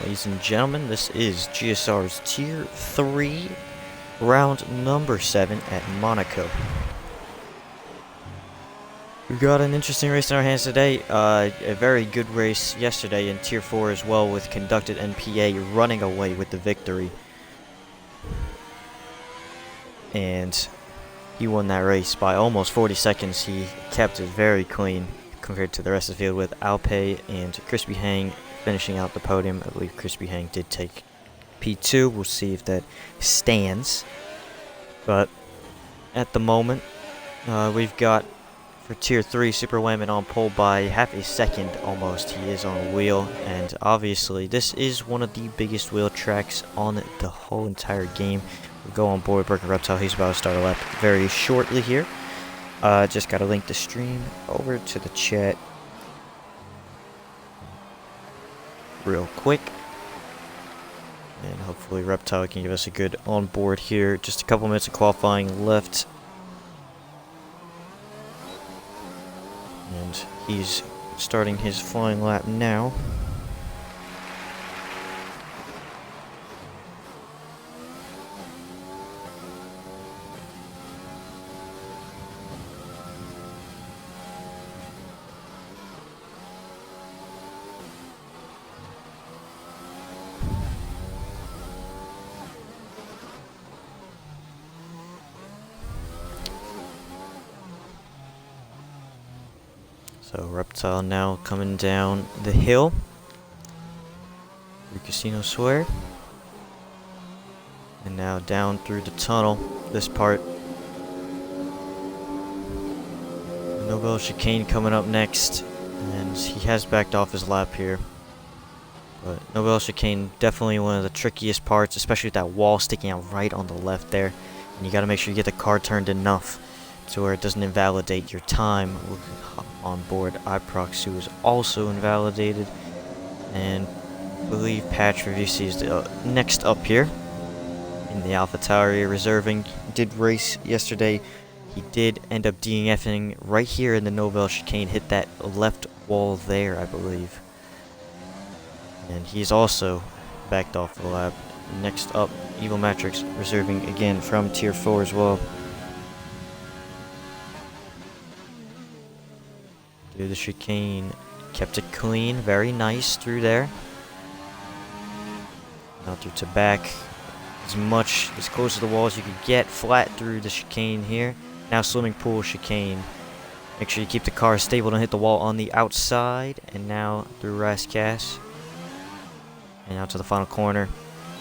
Ladies and gentlemen, this is GSR's Tier 3, round number 7 at Monaco. We've got an interesting race in our hands today. A very good race yesterday in Tier 4 as well, with Conducted NPA running away with the victory. And he won that race by almost 40 seconds. He kept it very clean compared to the rest of the field, with Alpay and Crispy Hang finishing out the podium. I believe Crispy Hang did take P2. We'll see if that stands. But at the moment, we've got for Tier 3 Super Wayman on pole by half a second almost. He is on a wheel, and obviously this is one of the biggest wheel tracks on the whole entire game. We'll go on board Burger Reptile. He's about to start a lap very shortly here. Just got to link the stream over to the chat real quick, and hopefully Reptile can give us a good on board here. Just a couple minutes of qualifying left, and he's starting his flying lap now. So Reptile now coming down the hill through Casino Square, and now down through the tunnel. This part, Nobel Chicane coming up next, and he has backed off his lap here. But Nobel Chicane, definitely one of the trickiest parts, especially with that wall sticking out right on the left there. And you got to make sure you get the car turned enough to where it doesn't invalidate your time. On board iProx, who is also invalidated, and I believe Patch for VC is the next up here in the Alpha Tower area, reserving. Did race yesterday. He did end up DNFing right here in the Nobel Chicane, hit that left wall there, I believe, and he's also backed off the lap. Next up, Evil Matrix, reserving again from Tier 4 as well. Through the chicane, kept it clean, very nice through there. Now through to back, as close to the wall as you could get, flat through the chicane here. Now swimming pool chicane. Make sure you keep the car stable, don't hit the wall on the outside. And now through Rascasse, and out to the final corner.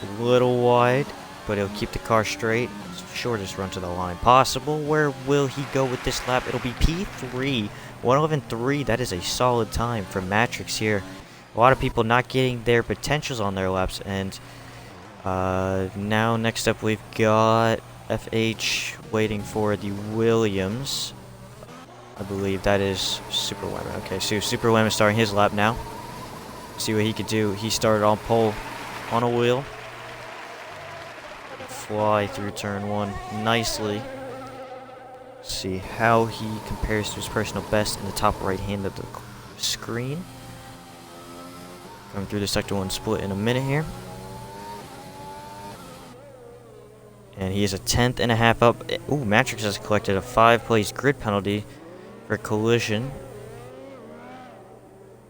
A little wide, but it'll keep the car straight. Shortest run to the line possible. Where will he go with this lap? It'll be P3. 1:11.3, that is a solid time for Matrix here. A lot of people not getting their potentials on their laps. And now next up we've got FH waiting for the Williams. I believe that is Super Wayman. Okay, so Super Wayman starting his lap now. See what he could do. He started on pole on a wheel. Fly through turn 1 nicely. See how he compares to his personal best in the top right hand of the screen. Coming through the sector 1 split in a minute here. And he is a 10th.5 up. Ooh, Matrix has collected a 5-place grid penalty for collision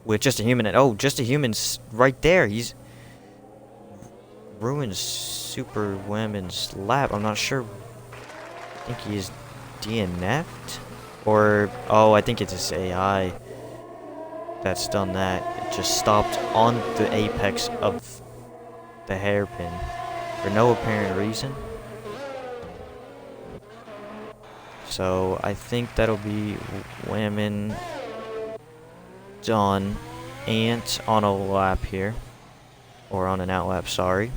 with Just a Human. And oh, Just a Human's right there. He's ruined Super Wayman's lap. I'm not sure. I think he is DNF'd, or oh, I think it's his AI that's done that. It just stopped on the apex of the hairpin for no apparent reason. So I think that'll be Wayman done. Ant on a lap here, or on an out lap, sorry.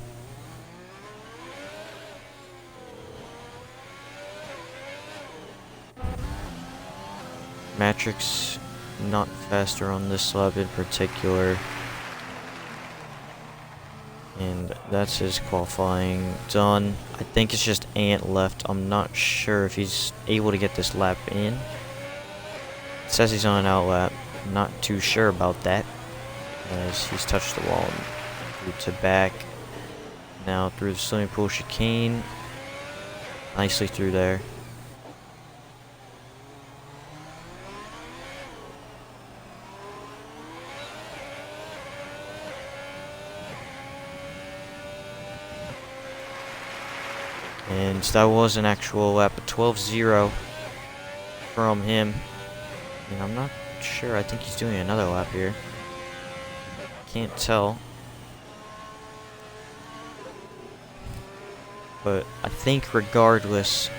Matrix not faster on this lap in particular, and that's his qualifying done. I think it's just Ant left. I'm not sure if he's able to get this lap in. It says he's on an out lap. Not too sure about that, as he's touched the wall through to back. Now through the swimming pool chicane. Nicely through there. And that was an actual lap, a 12-0 from him. And I'm not sure, I think he's doing another lap here. Can't tell. But I think regardless,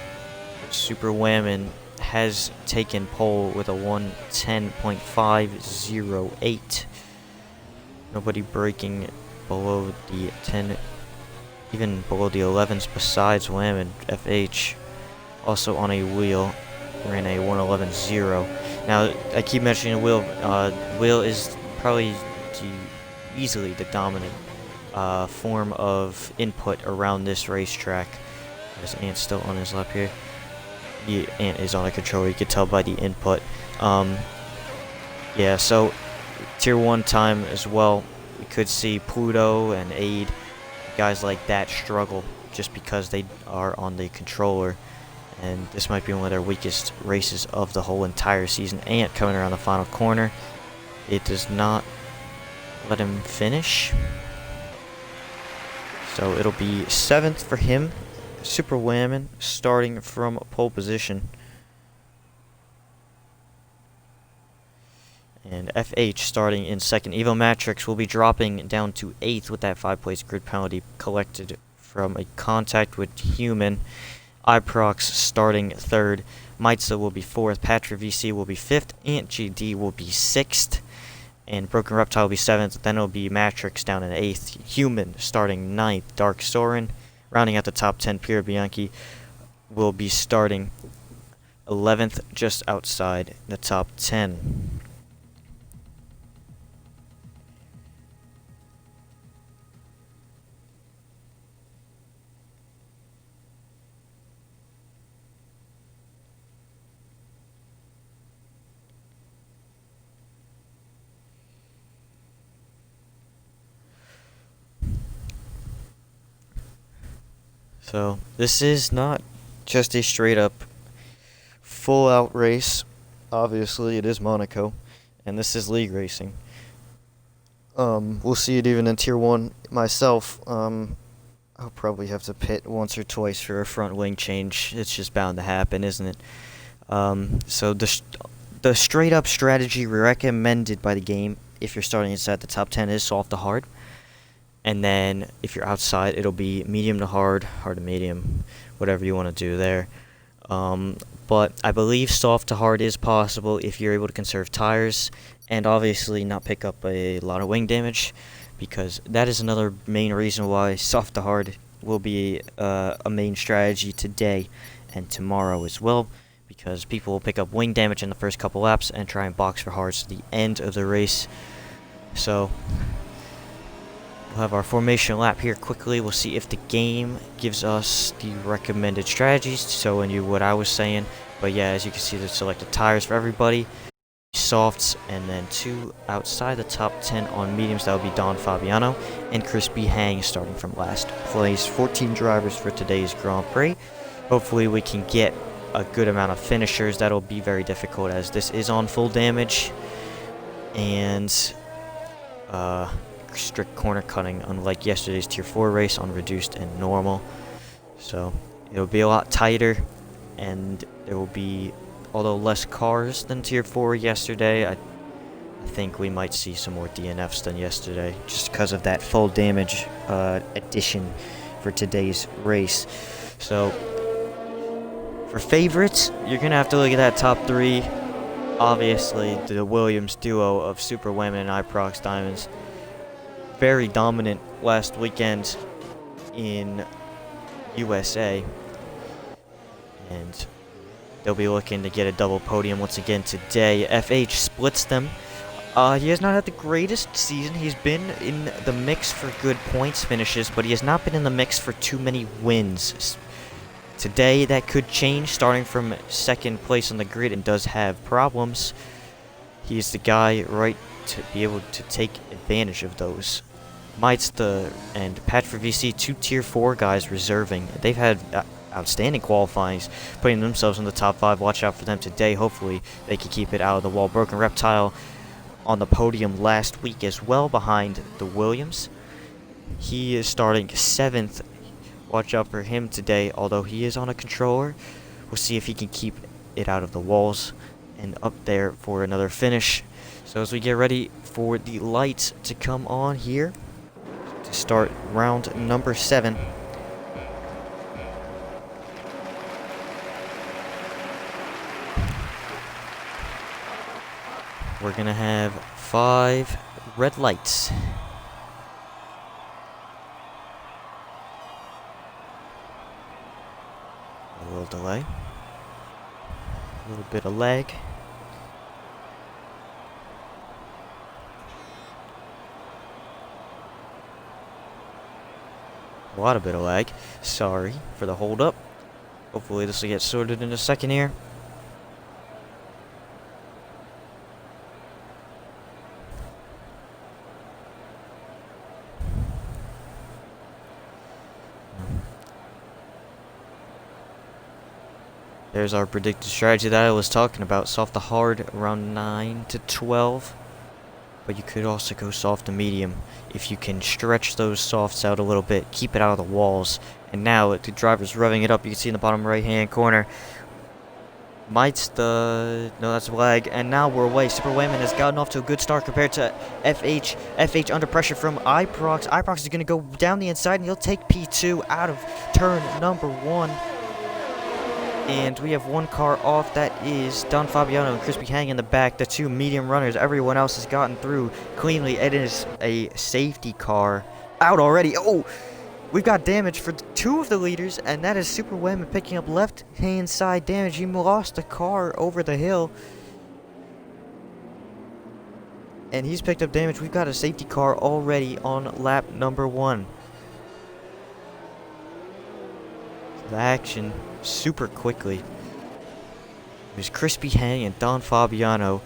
Super Whammon has taken pole with a 1:10.508. Nobody breaking below the 10, even below the 11s besides Whammon. FH also on a wheel ran a 1:11.0. Now I keep mentioning Will. Will is probably easily the dominant form of input around this racetrack. There's Ant still on his lap here. The Ant is on a controller, you can tell by the input. Yeah, so tier 1 time as well. We could see Pluto and Aid, guys like that, struggle just because they are on the controller. And this might be one of their weakest races of the whole entire season. Ant coming around the final corner. It does not let him finish. So it'll be 7th for him. Super Whammon starting from pole position. And FH starting in 2nd. Evo Matrix will be dropping down to 8th with that 5-place grid penalty collected from a contact with human. Iprox starting 3rd. Mitza will be 4th. Patra VC will be 5th. Ant GD will be 6th. And Broken Reptile will be 7th. Then it'll be Matrix down in 8th. Human starting 9th. Dark Soren rounding out the top 10. Pierre Bianchi will be starting 11th, just outside the top 10. So this is not just a straight up full out race. Obviously it is Monaco, and this is league racing. We'll see it even in tier 1 myself. I'll probably have to pit once or twice for a front wing change. It's just bound to happen, isn't it? So the straight up strategy recommended by the game if you're starting inside the top 10 is soft to hard. And then if you're outside, it'll be medium to hard, hard to medium, whatever you want to do there. But I believe soft to hard is possible if you're able to conserve tires and obviously not pick up a lot of wing damage, because that is another main reason why soft to hard will be a main strategy today and tomorrow as well, because people will pick up wing damage in the first couple laps and try and box for hards to the end of the race. So we'll have our formation lap here quickly. We'll see if the game gives us the recommended strategies, showing you what I was saying. But yeah, as you can see, there's selected tires for everybody. Softs, and then 2 outside the top 10 on mediums. That would be Don Fabiano and Crispy Hang starting from last place. 14 drivers for today's Grand Prix. Hopefully we can get a good amount of finishers. That'll be very difficult as this is on full damage. And strict corner cutting, unlike yesterday's tier 4 race on reduced and normal. So it'll be a lot tighter, and there will be, although less cars than tier 4 yesterday, I think we might see some more DNFs than yesterday, just because of that full damage addition for today's race. So for favorites, you're gonna have to look at that top 3. Obviously the Williams duo of Super Whammon and Iprox Diamonds, very dominant last weekend in USA, and they'll be looking to get a double podium once again today. FH splits them. He has not had the greatest season. He's been in the mix for good points finishes, but he has not been in the mix for too many wins. Today that could change, starting from 2nd place on the grid, and does have problems. He's the guy right to be able to take advantage of those. Meitz and Patrick VC, 2 Tier 4 guys reserving. They've had outstanding qualifyings, putting themselves in the top 5. Watch out for them today. Hopefully they can keep it out of the wall. Broken Reptile on the podium last week as well, behind the Williams. He is starting 7th. Watch out for him today, although he is on a controller. We'll see if he can keep it out of the walls and up there for another finish. So as we get ready for the lights to come on here to start round number 7. We're going to have 5 red lights. A little delay. A little bit of lag. A lot of bit of lag. Sorry for the hold up. Hopefully this will get sorted in a second here. There's our predicted strategy that I was talking about. Soft to hard around 9 to 12. But you could also go soft to medium if you can stretch those softs out a little bit, keep it out of the walls. And now the driver's revving it up. You can see in the bottom right hand corner. No, that's lag. And now we're away. Super Wayman has gotten off to a good start compared to FH. FH under pressure from iProx. iProx is going to go down the inside and he'll take P2 out of turn number 1. And we have one car off. That is Don Fabiano and Crispy Hang in the back. The 2 medium runners. Everyone else has gotten through cleanly. It is a safety car out already. Oh, we've got damage for 2 of the leaders, and that is Super Wayman picking up left-hand side damage. He lost the car over the hill. And he's picked up damage. We've got a safety car already on lap number 1. The action super quickly. It was Crispy Hang and Don Fabiano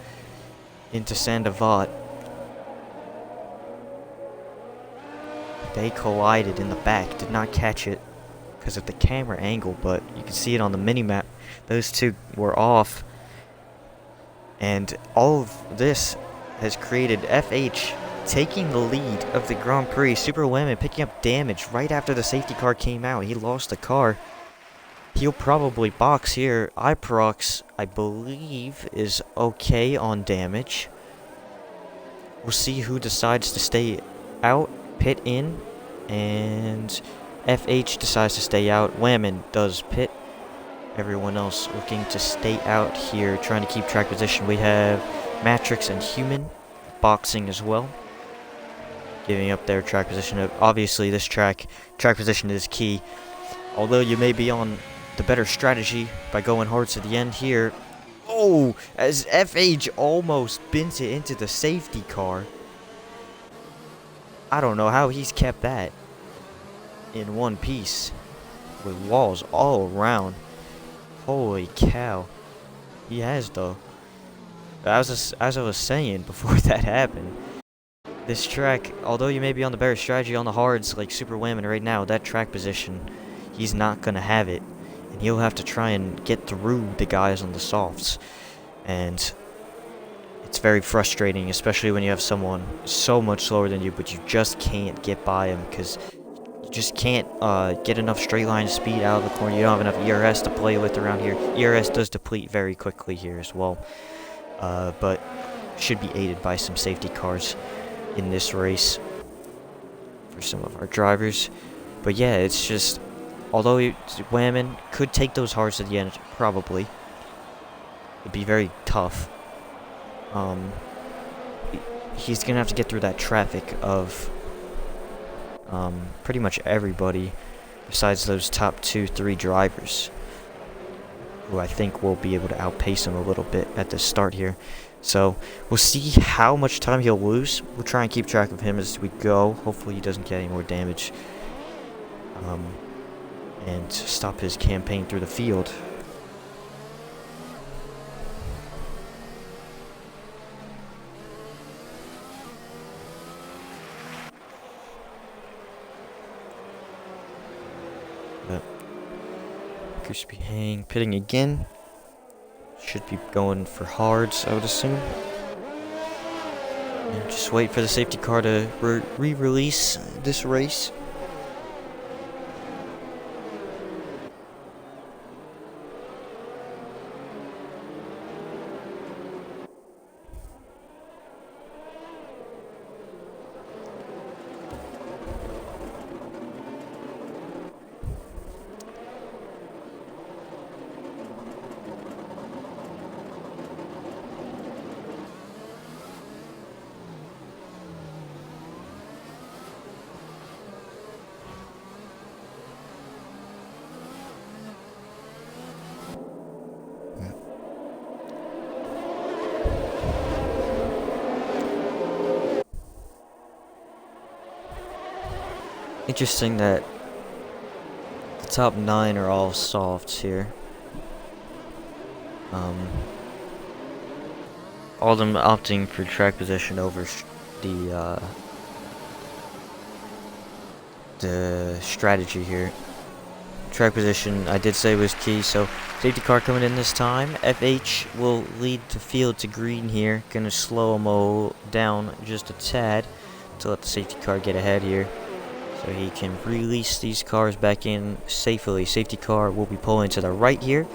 into Sandoval. They collided in the back, did not catch it because of the camera angle, but you can see it on the mini-map. Those 2 were off. And all of this has created FH taking the lead of the Grand Prix. Super Wayman picking up damage right after the safety car came out. He lost the car. He'll probably box here. iProx, I believe, is okay on damage. We'll see who decides to stay out, pit in, and FH decides to stay out. Wayman does pit. Everyone else looking to stay out here, trying to keep track position. We have Matrix and Human boxing as well, giving up their track position. Obviously, this track position is key. Although you may be on the better strategy by going hard to the end here. Oh, as FH almost bins it into the safety car. I don't know how he's kept that in one piece with walls all around. Holy cow. He has, though. As I was saying before that happened, this track, although you may be on the better strategy on the hards like Super Wayman right now, that track position, he's not going to have it. And he'll have to try and get through the guys on the softs. And it's very frustrating, especially when you have someone so much slower than you, but you just can't get by him because you just can't get enough straight line speed out of the corner. You don't have enough ERS to play with around here. ERS does deplete very quickly here as well, but should be aided by some safety cars in this race for some of our drivers. But yeah, it's just, although Wayman could take those hards to the end, probably, it'd be very tough. He's gonna have to get through that traffic of pretty much everybody besides those top 2-3 drivers, who I think will be able to outpace him a little bit at the start here. So we'll see how much time he'll lose. We'll try and keep track of him as we go. Hopefully he doesn't get any more damage, and stop his campaign through the field. But Crispy Hang pitting again. Should be going for hards, I would assume. And just wait for the safety car to re-release this race. Interesting that the top 9 are all softs here. All of them opting for track position over the strategy here. Track position, I did say, was key, so safety car coming in this time. FH will lead the field to green here. Gonna slow him down just a tad to let the safety car get ahead here, so he can release these cars back in safely. Safety car will be pulling to the right here,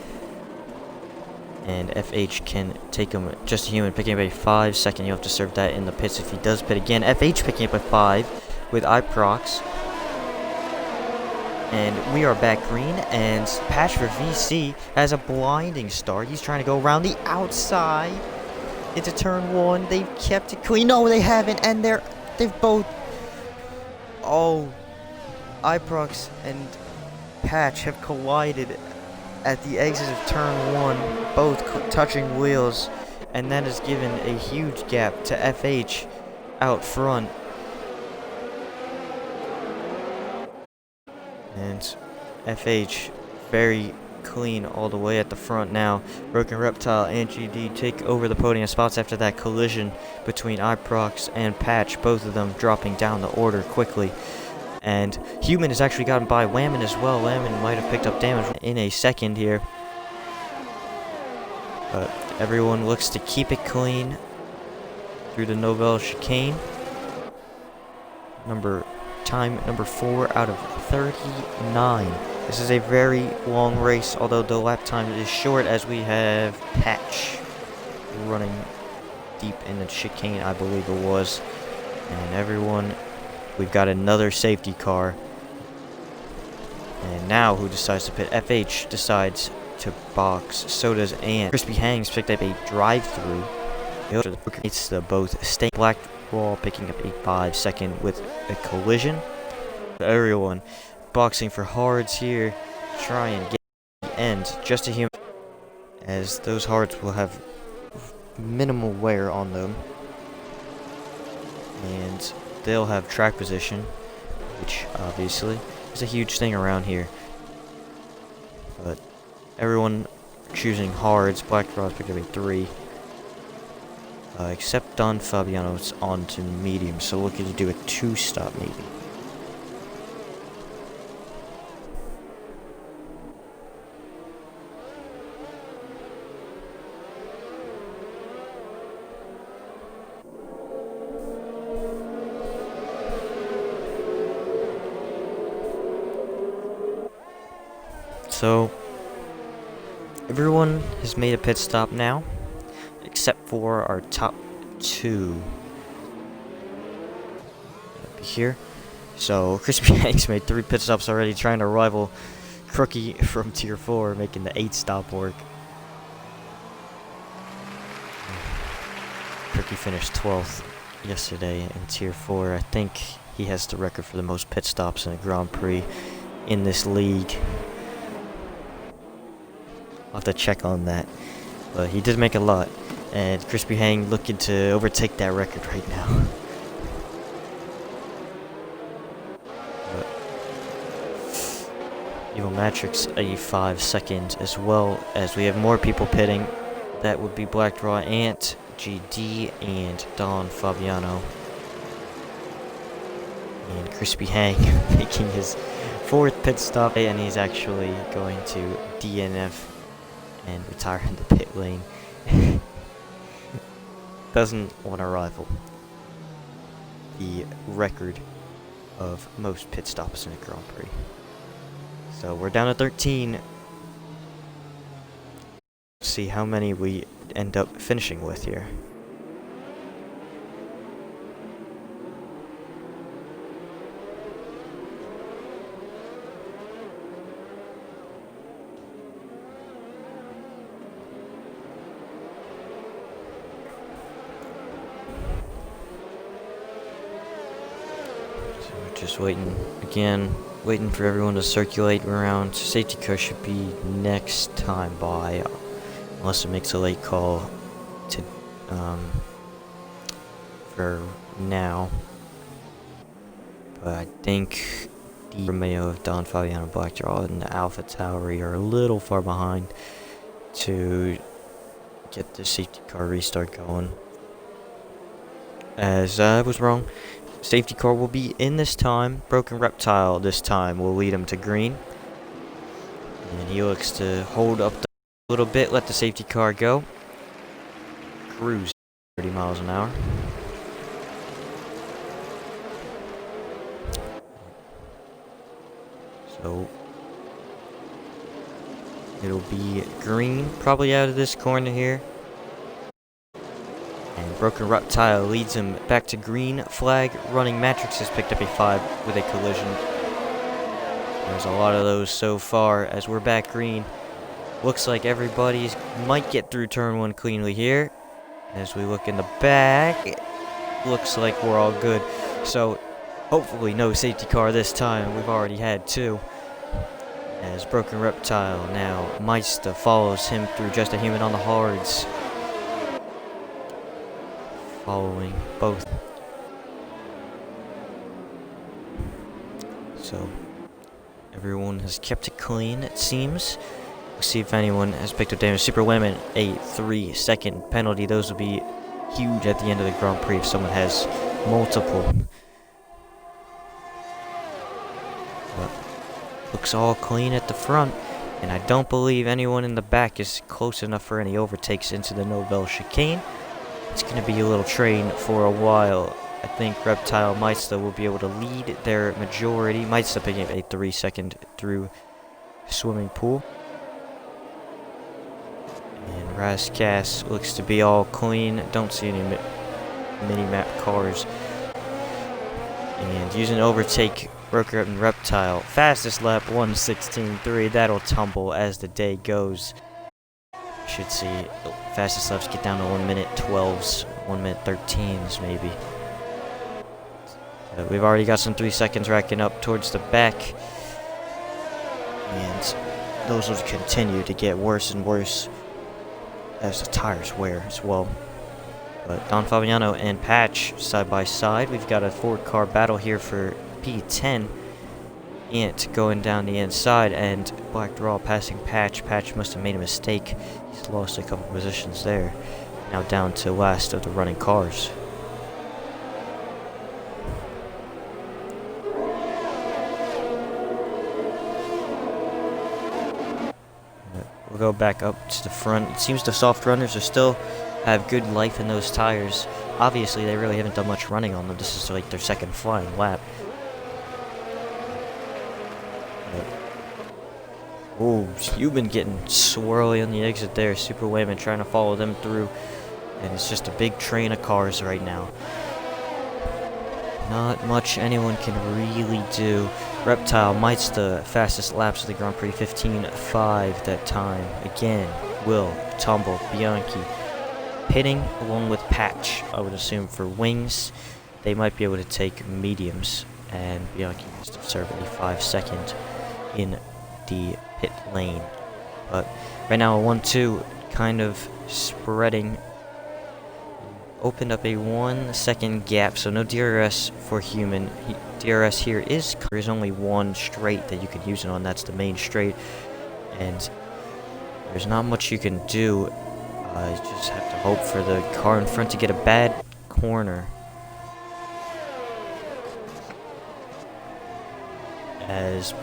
and FH can take him. Just a human picking up a 5 second. You have to serve that in the pits if he does pit again. FH picking up a 5 with iProx. And we are back green, and Patch for VC has a blinding start. He's trying to go around the outside into turn 1. They've kept it clean. No, they haven't, and they've both... Oh, iProx and Patch have collided at the exit of turn 1, both touching wheels, and that has given a huge gap to FH out front. And FH very clean all the way at the front now. Broken Reptile and GD take over the podium spots after that collision between iProx and Patch, both of them dropping down the order quickly. And Human has actually gotten by Whammon as well. Whammon might have picked up damage in a second here. But everyone looks to keep it clean through the Nobel chicane. Time number 4 out of 39. This is a very long race, although the lap time is short, as we have Patch running deep in the chicane, I believe it was. And everyone, we've got another safety car. And now who decides to pit? FH decides to box. So does Ant. Crispy Hangs picked up a drive-through. It's the both stay Black Raw picking up a 5 second with a collision. Everyone boxing for hards here, try and get the end. Just a human, as those hards will have minimal wear on them, and they'll have track position, which obviously is a huge thing around here. But everyone choosing hards. Black Raw's picked up a 3. Except Don Fabiano's on to medium, so looking to do a 2-stop maybe. So everyone has made a pit stop now, except for our top 2 up here. So Crispy Hanks made 3 pit stops already, trying to rival Crookie from Tier 4, making the 8-stop work. Crookie finished 12th yesterday in Tier 4. I think he has the record for the most pit stops in a Grand Prix in this league. I'll have to check on that. But he did make a lot. And Crispy Hang looking to overtake that record right now. But Evil Matrix a 5 second, as well as we have more people pitting. That would be Black Draw, Ant, GD, and Don Fabiano. And Crispy Hang making his 4th pit stop, and he's actually going to DNF and retire in the pit lane. Doesn't want to rival the record of most pit stops in a Grand Prix. So we're down to 13. See how many we end up finishing with here. Just waiting again, waiting for everyone to circulate around. Safety car should be next time by, unless it makes a late call to for now. But I think the Romeo of Don Fabiano Blackdraw and the Alpha Tauri are a little far behind to get the safety car restart going. As I was wrong. Safety car will be in this time. Broken Reptile this time will lead him to green. And he looks to hold up a little bit, let the safety car go. Cruise 30 miles an hour. So it'll be green probably out of this corner here. And Broken Reptile leads him back to green flag. Running Matrix has picked up a 5 with a collision. There's a lot of those so far as we're back green. Looks like everybody might get through turn 1 cleanly here. As we look in the back, it looks like we're all good. So hopefully no safety car this time. We've already had 2. As Broken Reptile now, Meister follows him through Just a Human on the hards. Following both. So everyone has kept it clean, it seems. We'll see if anyone has picked up damage. Super Women, a 3-second penalty. Those will be huge at the end of the Grand Prix if someone has multiple. But looks all clean at the front, and I don't believe anyone in the back is close enough for any overtakes into the Novell chicane. It's going to be a little train for a while. I think Reptile Meister will be able to lead their majority. Meister picking up a 3-second through swimming pool. And Rascas looks to be all clean. Don't see any mini-map cars. And using overtake, Broker and Reptile. Fastest lap, 1:16.3. That'll tumble as the day goes. Should see fastest laps get down to 1:12s, 1:13s maybe. We've already got some 3 seconds racking up towards the back, and those will continue to get worse and worse as the tires wear as well. But Don Fabiano and Patch side by side. We've got a 4-car battle here for P10. Ant going down the inside, and Blackdraw passing Patch. Patch must have made a mistake. He's lost a couple positions there. Now down to last of the running cars. We'll go back up to the front. It seems the soft runners are still have good life in those tires. Obviously, they really haven't done much running on them. This is like their second flying lap. Oh, you've been getting swirly on the exit there. Super Wayman trying to follow them through. And it's just a big train of cars right now. Not much anyone can really do. Reptile mites the fastest laps of the Grand Prix, 15.5 that time. Again, Will, Tumble, Bianchi. Pitting along with Patch, I would assume, for wings. They might be able to take mediums. And Bianchi must have served a 5-second in the pit lane. But right now a 1-2 kind of spreading. Opened up a 1-second gap, so no DRS for human. DRS here is there's only one straight that you can use it on. That's the main straight, and there's not much you can do. You just have to hope for the car in front to get a bad corner. as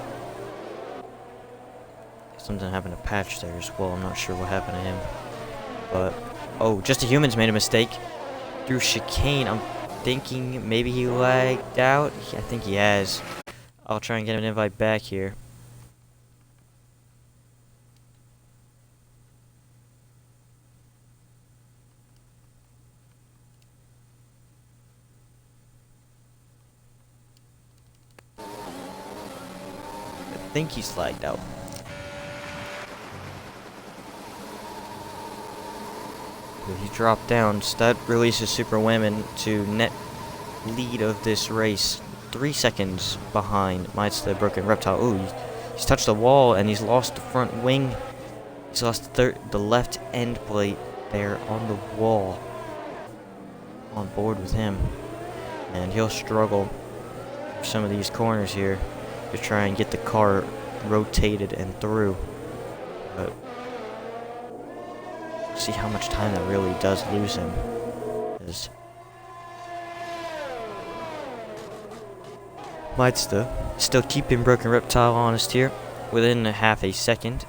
something happened to Patch there as well. I'm not sure what happened to him. But, oh, Just a Human's made a mistake. Through chicane, I'm thinking maybe he lagged out. I think he has. I'll try and get an invite back here. I think he's lagged out. He dropped down, so that releases Super Women to net lead of this race. 3 seconds behind Mites the Broken Reptile. Ooh, he's touched the wall and he's lost the front wing. He's lost the left end plate there on the wall. On board with him. And he'll struggle for some of these corners here to try and get the car rotated and through. But see how much time that really does lose him. Maitsta still keeping Broken Reptile honest here within a half a second.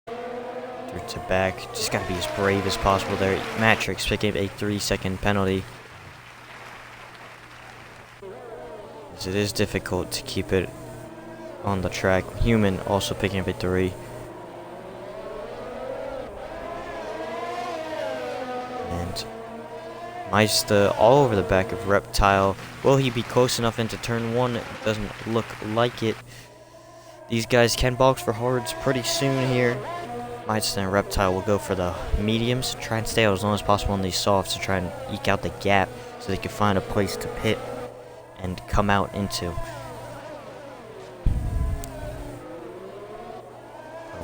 Through to back. Just gotta be as brave as possible there. Matrix picking up a 3-second penalty. As it is difficult to keep it on the track. Human also picking up a 3. And Maitsta all over the back of Reptile. Will he be close enough into turn 1? It doesn't look like it. These guys can box for hards pretty soon here. Maitsta and Reptile will go for the mediums. Try and stay out as long as possible on these softs to try and eke out the gap so they can find a place to pit and come out into.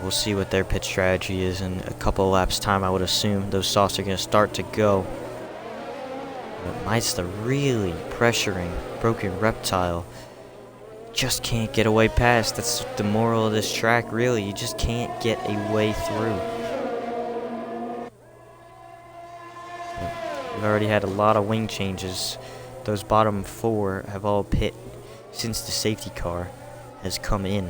We'll see what their pit strategy is in a couple of laps time. I would assume those softs are going to start to go. But Maitsta really pressuring Broken Reptile. Just can't get away past. That's the moral of this track, really. You just can't get a way through. We've already had a lot of wing changes. Those bottom 4 have all pit since the safety car has come in.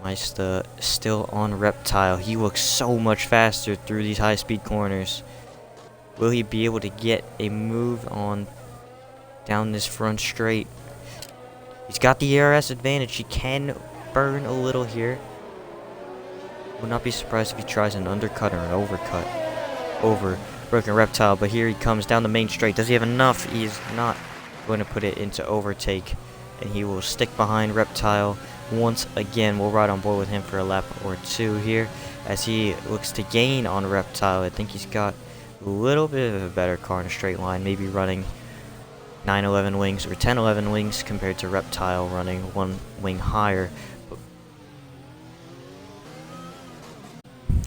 Maitsta still on Reptile. He looks so much faster through these high-speed corners. Will he be able to get a move on down this front straight? He's got the ARS advantage. He can burn a little here. Would not be surprised if he tries an undercut or an overcut over Broken Reptile. But here he comes down the main straight. Does he have enough? He is not going to put it into overtake. And he will stick behind Reptile once again. We'll ride on board with him for a lap or 2 here as he looks to gain on Reptile. I think he's got a little bit of a better car in a straight line, maybe running 911 wings or 1011 wings compared to Reptile running 1 wing higher. But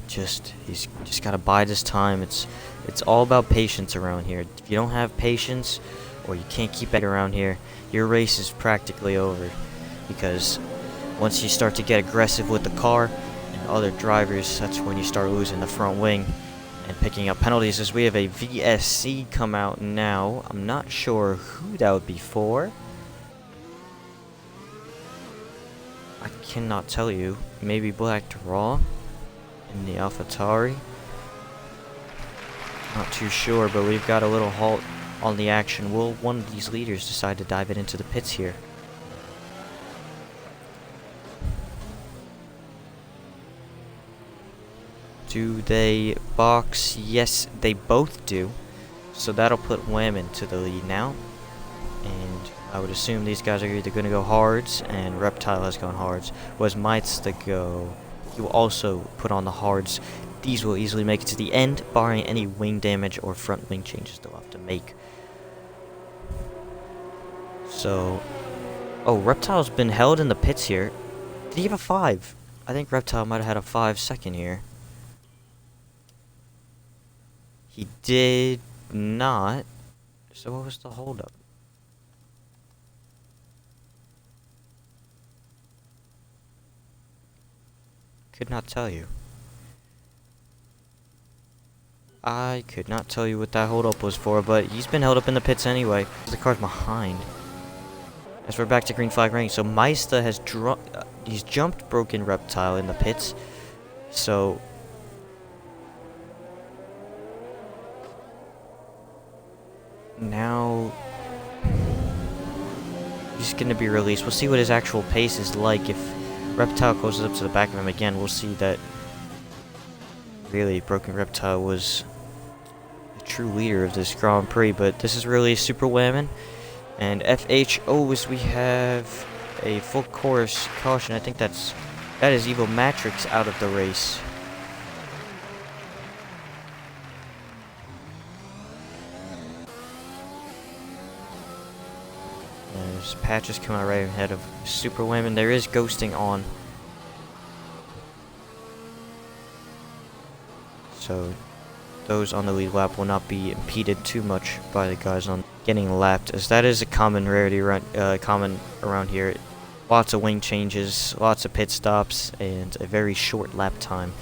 he's just got to bide his time. It's all about patience around here. If you don't have patience or you can't keep it around here, your race is practically over, because once you start to get aggressive with the car and other drivers, that's when you start losing the front wing and picking up penalties. As we have a VSC come out now. I'm not sure who that would be for. I cannot tell you. Maybe Black to Raw in the AlphaTauri. Not too sure, but we've got a little halt on the action. Will one of these leaders decide to dive it into the pits here? Do they box? Yes, they both do. So that'll put Wham into the lead now. And I would assume these guys are either going to go hards, and Reptile has gone hards. Was Mites to go? He will also put on the hards. These will easily make it to the end, barring any wing damage or front wing changes they'll have to make. So, oh, Reptile's been held in the pits here. Did he have a 5? I think Reptile might have had a 5-second here. He did not. So what was the holdup? Could not tell you. I could not tell you what that holdup was for, but he's been held up in the pits anyway. The car's behind. As we're back to green flag range, so Maista has he's jumped Broken Reptile in the pits. So now he's going to be released. We'll see what his actual pace is like. If Reptile closes up to the back of him again, we'll see that really Broken Reptile was the true leader of this Grand Prix. But this is really Super Whammon. And FHOs, we have a full course caution. I think that is Evil Matrix out of the race. There's patches coming out right ahead of Super Whammon. There is ghosting on. So those on the lead lap will not be impeded too much by the guys on getting lapped, as that is a common rarity common around here. Lots of wing changes, lots of pit stops, and a very short lap time.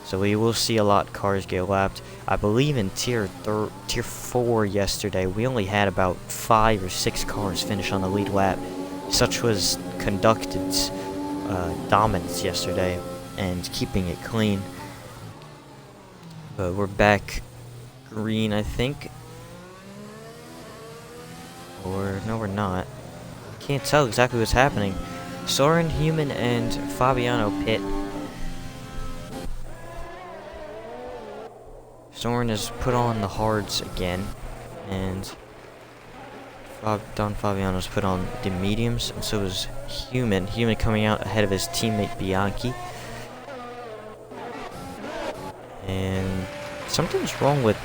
So we will see a lot of cars get lapped. I believe in tier 4 yesterday, we only had about 5 or 6 cars finish on the lead lap. Such was Conducted's dominance yesterday and keeping it clean. We're back green, I think. Or no, we're not. Can't tell exactly what's happening. Soren, Human, and Fabiano pit. Soren has put on the hards again, and Don Fabiano's put on the mediums, and so is Human. Human coming out ahead of his teammate Bianchi. And something's wrong with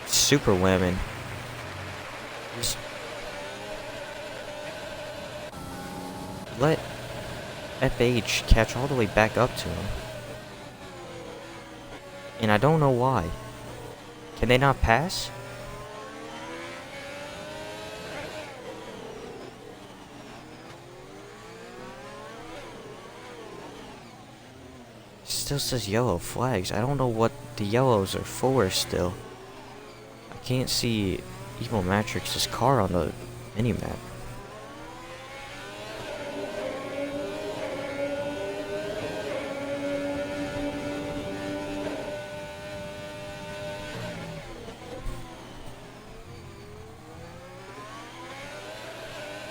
Super Whammon. Let FH catch all the way back up to him. And I don't know why. Can they not pass? Still says yellow flags. I don't know what the yellows are for still. I can't see Evil Matrix's car on the minimap.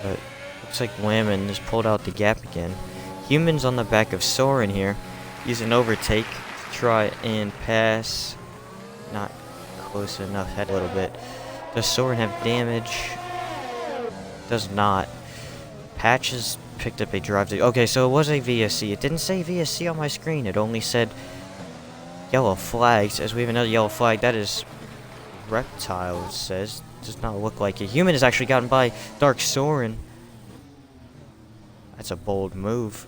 But looks like Whammon just pulled out the gap again. Human's on the back of Soren here. Use an overtake to try and pass. Not close enough, head a little bit. Does Soren have damage? Does not. Patches picked up a drive. Okay, so it was a VSC. It didn't say VSC on my screen. It only said yellow flags. As we have another yellow flag, that is Reptile, it says. Does not look like it. Human has actually gotten by Dark Soren. That's a bold move.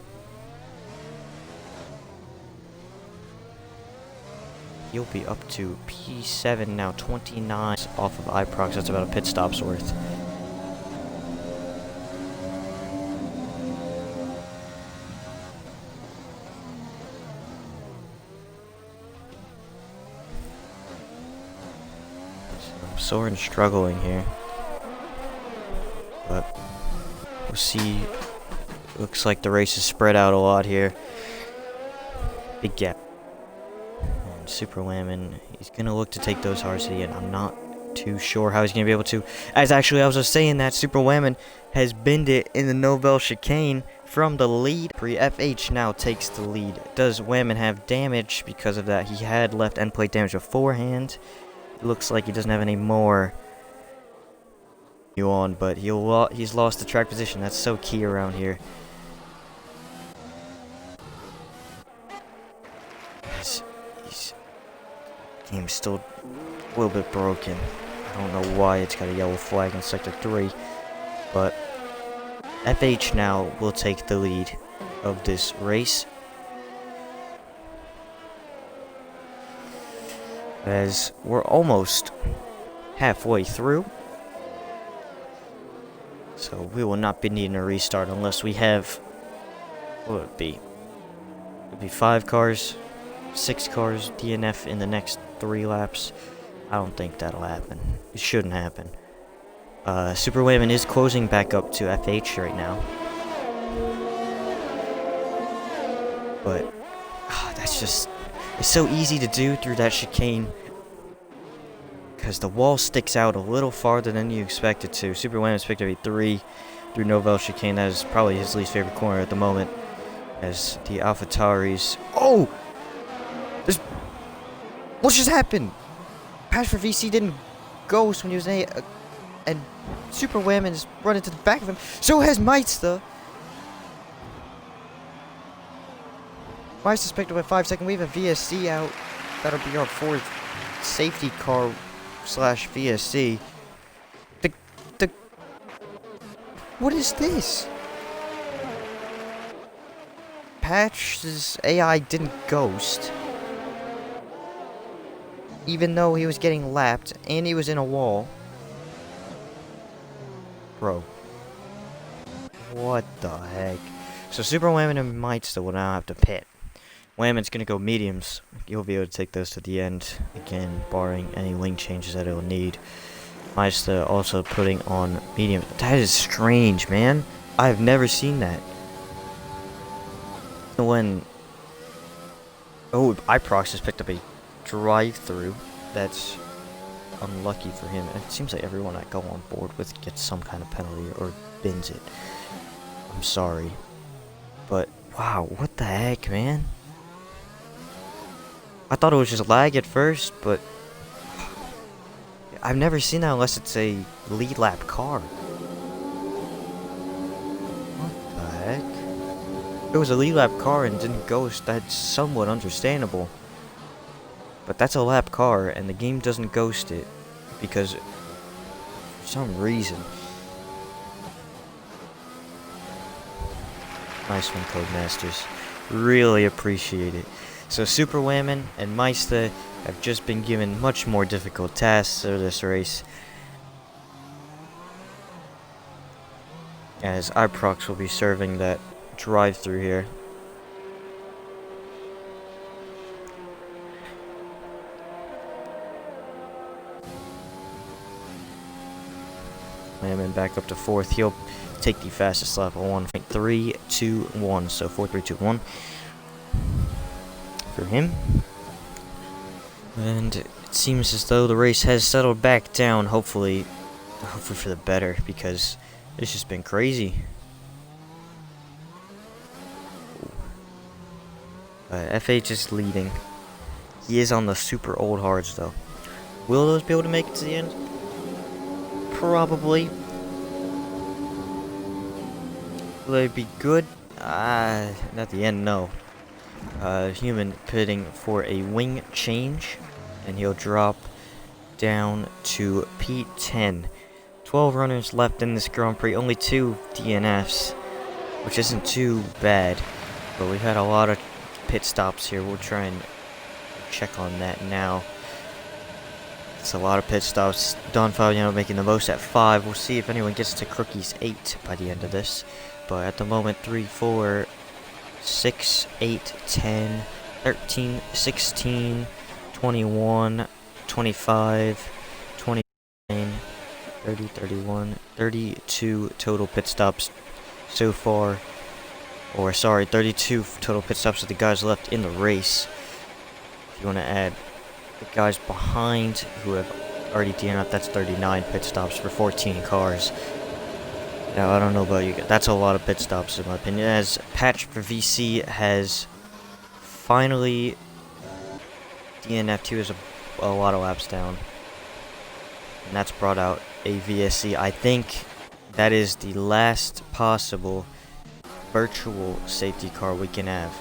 He'll be up to P7 now, 29 off of iProx. That's about a pit stop's worth. Soren's struggling here, but we'll see. Looks like the race is spread out a lot here. Big gap. And Super Whammon, he's gonna look to take those hards to the end. I'm not too sure how he's gonna be able to. As actually, I was just saying that Super Whammon has binned it in the Nobel chicane from the lead. Prix FH now takes the lead. Does Whammon have damage because of that? He had left end plate damage beforehand. It looks like he doesn't have any more on, but he's lost the track position. That's so key around here. His game's still a little bit broken. I don't know why it's got a yellow flag in Sector 3, but FH now will take the lead of this race. As we're almost halfway through, so we will not be needing a restart unless we have, what would it be? It would be 5 cars, 6 cars DNF in the next 3 laps. I don't think that'll happen. It shouldn't happen. Super Wayman is closing back up to FH right now. But that's just, it's so easy to do through that chicane. Because the wall sticks out a little farther than you expect it to. Super Wayman's picked up a 3 through Novell chicane. That is probably his least favorite corner at the moment. As the AlphaTauris. Oh! There's, what just happened? Patch for VC didn't ghost when he was in a, and Super Wayman is running to the back of him. So has Meister. Meister's picked up a 5-second. We have a VSC out. That'll be our 4th safety car slash VSC. The what is this? Patch's AI didn't ghost. Even though he was getting lapped and he was in a wall. Bro. What the heck? So Super Wayman and Meister will now have to pit. Wayman's gonna go mediums. You'll be able to take those to the end. Again, barring any wing changes that it'll need. Meister also putting on medium. That is strange, man. I've never seen that. When... Oh, iProx has picked up a drive-through. That's unlucky for him. It seems like everyone I go on board with gets some kind of penalty or bins it. I'm sorry. But, wow, what the heck, man? I thought it was just lag at first, but I've never seen that unless it's a lead lap car. What the heck? If it was a lead lap car and didn't ghost, that's somewhat understandable. But that's a lap car, and the game doesn't ghost it because for some reason. Nice one, Codemasters. Really appreciate it. So Super Wayman and Meister have just been given much more difficult tasks for this race. As iProx will be serving that drive-through here. Wayman back up to 4th. He'll take the fastest lap of 1.321. So 4.321. For him. And it seems as though the race has settled back down, hopefully for the better, because it's just been crazy. FH is leading. He is on the super old hards though. Will those be able to make it to the end? Probably. Will they be good? At the end, no. Human pitting for a wing change, and he'll drop down to P10. 12 runners left in this Grand Prix, only 2 DNFs, which isn't too bad, but we've had a lot of pit stops here. We'll try and check on that now. It's a lot of pit stops. Don Fabiano making the most at 5. We'll see if anyone gets to Crookie's 8 by the end of this, but at the moment 3, 4, 6, 8, 10, 13, 16, 21, 25, 29, 30, 31, 32 total pit stops so far. Or sorry, 32 total pit stops with the guys left in the race. If you want to add the guys behind who have already DNF'd, that's 39 pit stops for 14 cars. Now, I don't know about you guys. That's a lot of pit stops in my opinion. As Patch for VC has finally DNF'd, he was a lot of laps down. And that's brought out a VSC. I think that is the last possible virtual safety car we can have.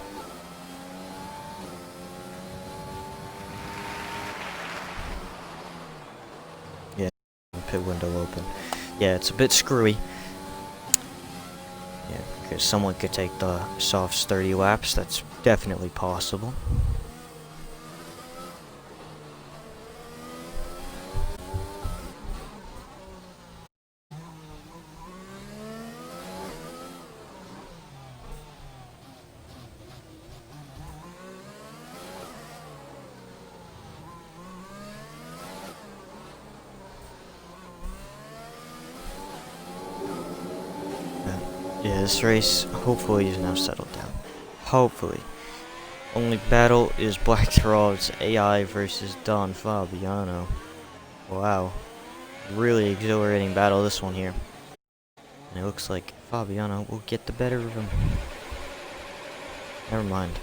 Yeah, pit window open. Yeah, it's a bit screwy. Yeah, because someone could take the softs 30 laps. That's definitely possible. Yeah, this race, hopefully, is now settled down. Hopefully. Only battle is Black Throb's AI versus Don Fabiano. Wow. Really exhilarating battle, this one here. And it looks like Fabiano will get the better of him. Never mind.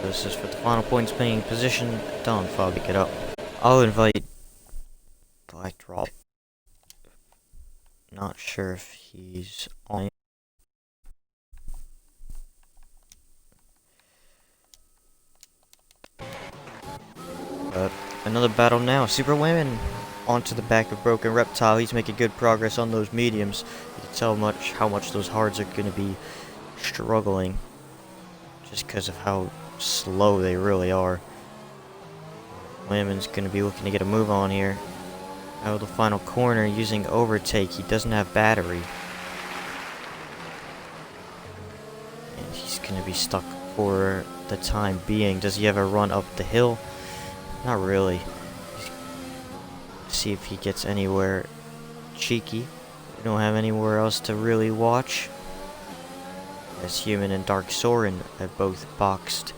This is for the final points paying position. Don Fabi, get up. I'll invite Black Drop. Not sure if he's on. Another battle now. Super Women onto the back of Broken Reptile. He's making good progress on those mediums. You can tell how much those hards are going to be struggling, just because of how slow they really are. Women's going to be looking to get a move on here. Out of the final corner using overtake. He doesn't have battery. And he's going to be stuck for the time being. Does he ever run up the hill? Not really. See if he gets anywhere cheeky. We don't have anywhere else to really watch, as Human and Dark Soren have both boxed.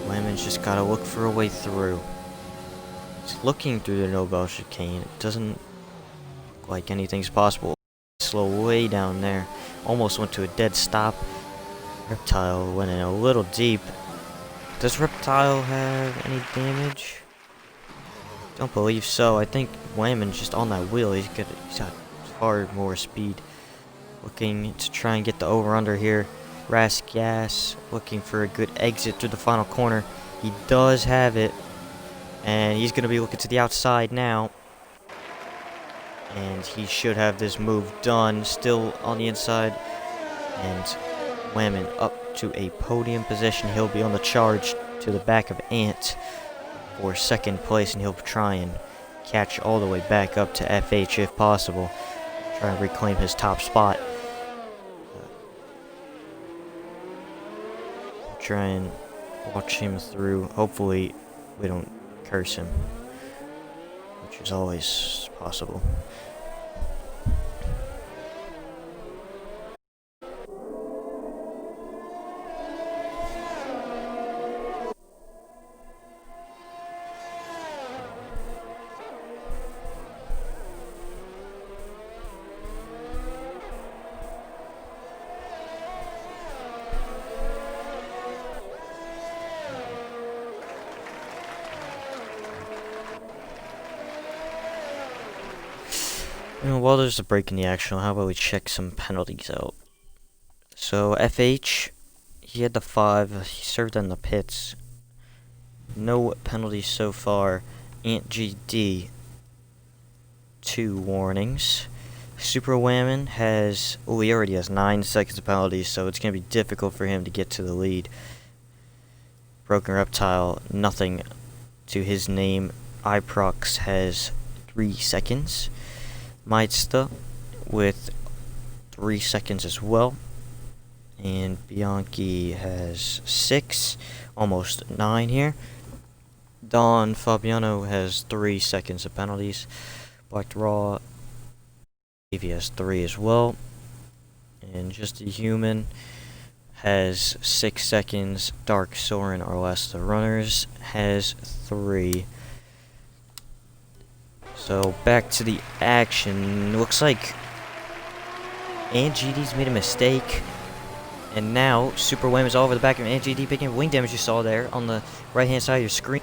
Lemons just gotta look for a way through. He's looking through the Nobel chicane. It doesn't look like anything's possible. Slow way down there. Almost went to a dead stop. Reptile went in a little deep. Does Reptile have any damage? Don't believe so. I think Wayman's just on that wheel. He's got far more speed. Looking to try and get the over-under here. Rasgas looking for a good exit through the final corner. He does have it. And he's going to be looking to the outside now. And he should have this move done. Still on the inside. And Whammon up to a podium position. He'll be on the charge to the back of Ant for second place. And he'll try and catch all the way back up to FH if possible. Try and reclaim his top spot. Try and watch him through. Hopefully we don't curse him, which is always possible. You know, while there's a break in the action, how about we check some penalties out? So, FH, he had the 5, he served in the pits. No penalties so far. Ant GD, 2 warnings. Super Whammon has, oh, he already has 9 seconds of penalties, so it's going to be difficult for him to get to the lead. Broken Reptile, nothing to his name. Iprox has 3 seconds. Maitsta with 3 seconds as well. And Bianchi has 6, almost 9 here. Don Fabiano has 3 seconds of penalties. Black Raw, he has 3 as well. And Just a Human has 6 seconds. Dark Soren, our last of the runners, has 3. So back to the action. Looks like GD's made a mistake. And now Super Wham is all over the back of GD, picking up wing damage you saw there on the right hand side of your screen.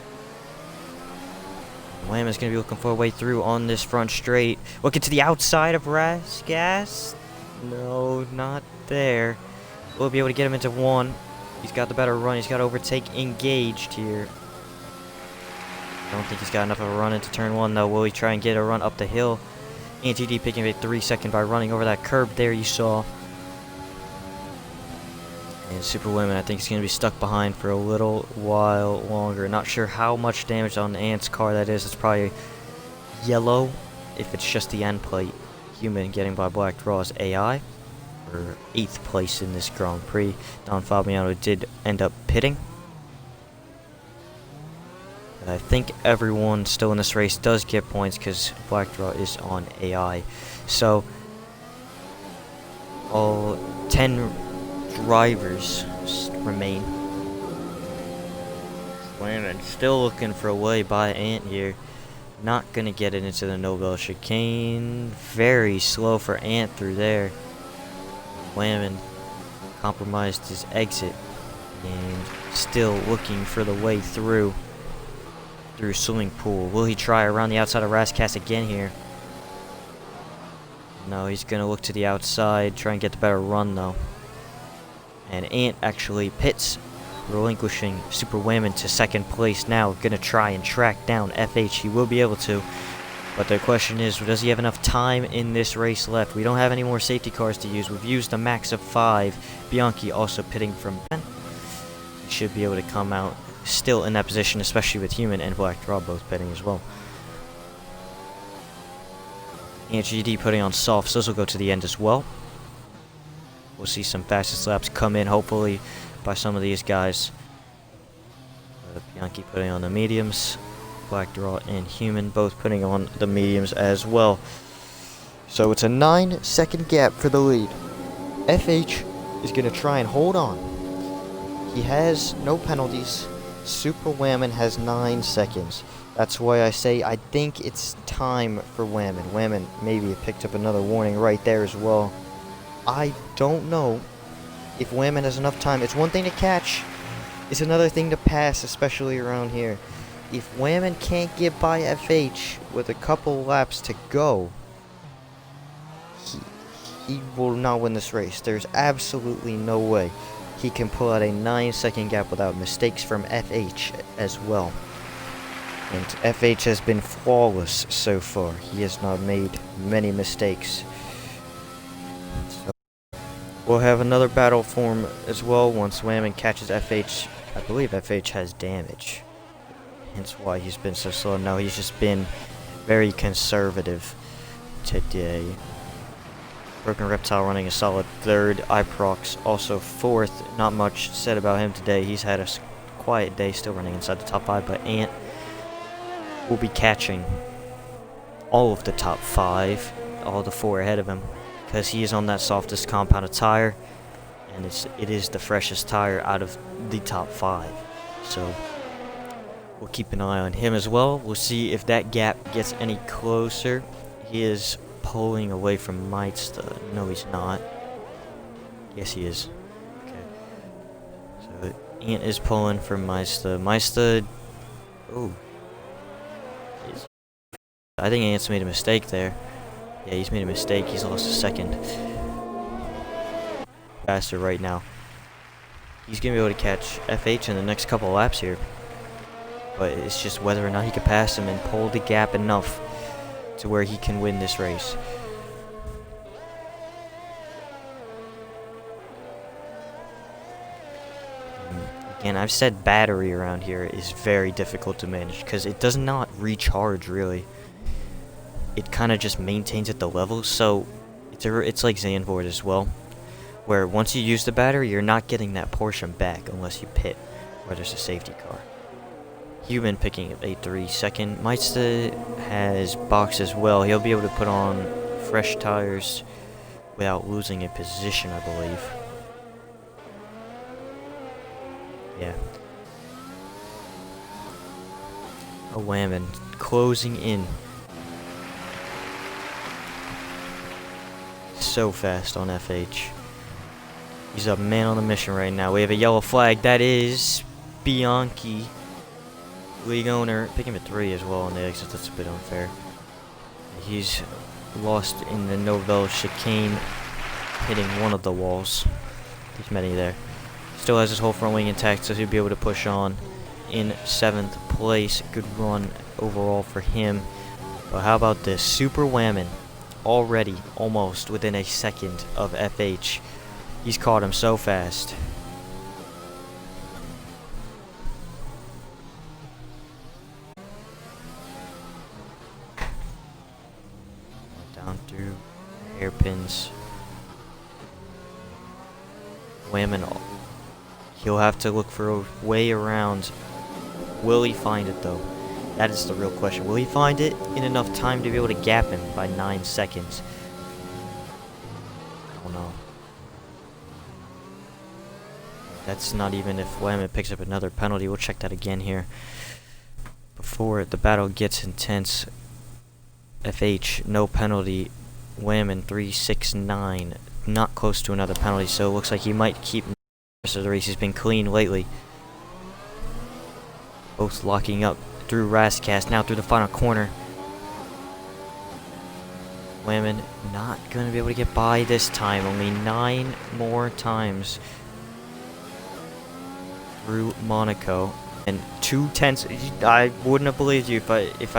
Wham is going to be looking for a way through on this front straight. Looking to the outside of Rasgas. No, not there. We'll be able to get him into 1. He's got the better run. He's got overtake engaged here. I don't think he's got enough of a run into turn 1 though. Will he try and get a run up the hill? NTD picking up a 3 second by running over that curb there you saw. And Super Women, I think, is going to be stuck behind for a little while longer. Not sure how much damage on Ant's car that is. It's probably yellow if it's just the end plate. Human getting by Black Draw's AI for 8th place in this Grand Prix. Don Fabiano did end up pitting. And I think everyone still in this race does get points because Black Draw is on AI. So all 10 drivers remain. Landon still looking for a way by Ant here. Not gonna get it into the Nobel chicane. Very slow for Ant through there. Lamon compromised his exit and still looking for the way through swimming pool. Will he try around the outside of Rascas again here? No, he's gonna look to the outside, try and get the better run though. And Ant actually pits, relinquishing Super Whammon to 2nd place now. Gonna try and track down FH. He will be able to. But the question is, does he have enough time in this race left? We don't have any more safety cars to use. We've used a max of 5. Bianchi also pitting from 10. He should be able to come out still in that position, especially with Human and Black Draw both pitting as well. And GD putting on softs. Those will go to the end as well. We'll see some fastest laps come in, hopefully, by some of these guys. Bianchi putting on the mediums. Black Draw and Human both putting on the mediums as well. So it's a 9-second gap for the lead. FH is going to try and hold on. He has no penalties. Super Whammon has 9 seconds. That's why I say I think it's time for Whammon. Whammon maybe picked up another warning right there as well. I don't know if Whammon has enough time. It's one thing to catch. It's another thing to pass, especially around here. If Whammon can't get by FH with a couple laps to go, he will not win this race. There's absolutely no way he can pull out a 9-second gap without mistakes from FH as well. And FH has been flawless so far. He has not made many mistakes. So we'll have another battle form as well once Whammon catches FH. I believe FH has damage. Hence why he's been so slow. No, he's just been very conservative today. Broken Reptile running a solid 3rd. Iprox also 4th. Not much said about him today. He's had a quiet day, still running inside the top 5. But Ant will be catching all of the top 5, all the 4 ahead of him, because he is on that softest compounded tire, and it is the freshest tire out of the top 5. So we'll keep an eye on him as well. We'll see if that gap gets any closer. He is pulling away from Meitsta. No, he's not. Yes, he is. Okay. So Ant is pulling from Meitsta. Meitsta. Oh. I think Ant's made a mistake there. Yeah, he's made a mistake. He's lost a 2nd. Faster right now. He's going to be able to catch FH in the next couple of laps here. But it's just whether or not he can pass him and pull the gap enough to where he can win this race. Again, I've said battery around here is very difficult to manage because it does not recharge really. It kind of just maintains at the level, so it's like Zandvoort as well, where once you use the battery, you're not getting that portion back unless you pit, or there's a safety car. Human picking up a 3-second. Meitsta has box as well. He'll be able to put on fresh tires without losing a position, I believe. Yeah. A Whammon closing in. So fast on FH. He's a man on the mission right now. We have a yellow flag. That is Bianchi, league owner, picking him at 3 as well on the exit. That's a bit unfair. He's lost in the Novell chicane, hitting one of the walls. There's many there. Still has his whole front wing intact, so he'll be able to push on in 7th place. Good run overall for him. But how about this? Super Whammon already almost within a second of FH. He's caught him so fast. Hairpins. Wham, he'll have to look for a way around. Will he find it though? That is the real question. Will he find it in enough time to be able to gap him by 9 seconds? I don't know. That's not even if Wham picks up another penalty. We'll check that again here. Before the battle gets intense. FH, no penalty. Wham 369. Not close to another penalty, so it looks like he might keep the rest of the race. He's been clean lately. Both locking up through Rascast, now through the final corner. Wham not going to be able to get by this time. Only 9 more times through Monaco. And 2/10. I wouldn't have believed you if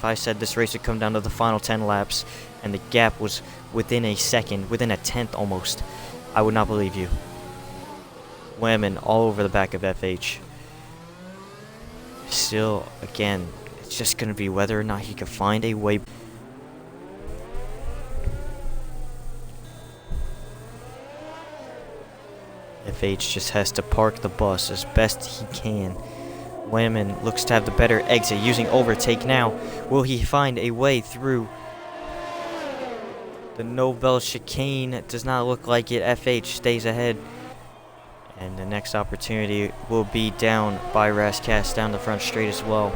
I said this race would come down to the final 10 laps and the gap was within a second, within a tenth almost. I would not believe you. Wham all over the back of FH. Still, again, it's just going to be whether or not he can find a way. FH just has to park the bus as best he can. Wham looks to have the better exit, using overtake now. Will he find a way through the Nobel chicane? It does not look like it. FH stays ahead. And the next opportunity will be down by Rascast, down the front straight as well.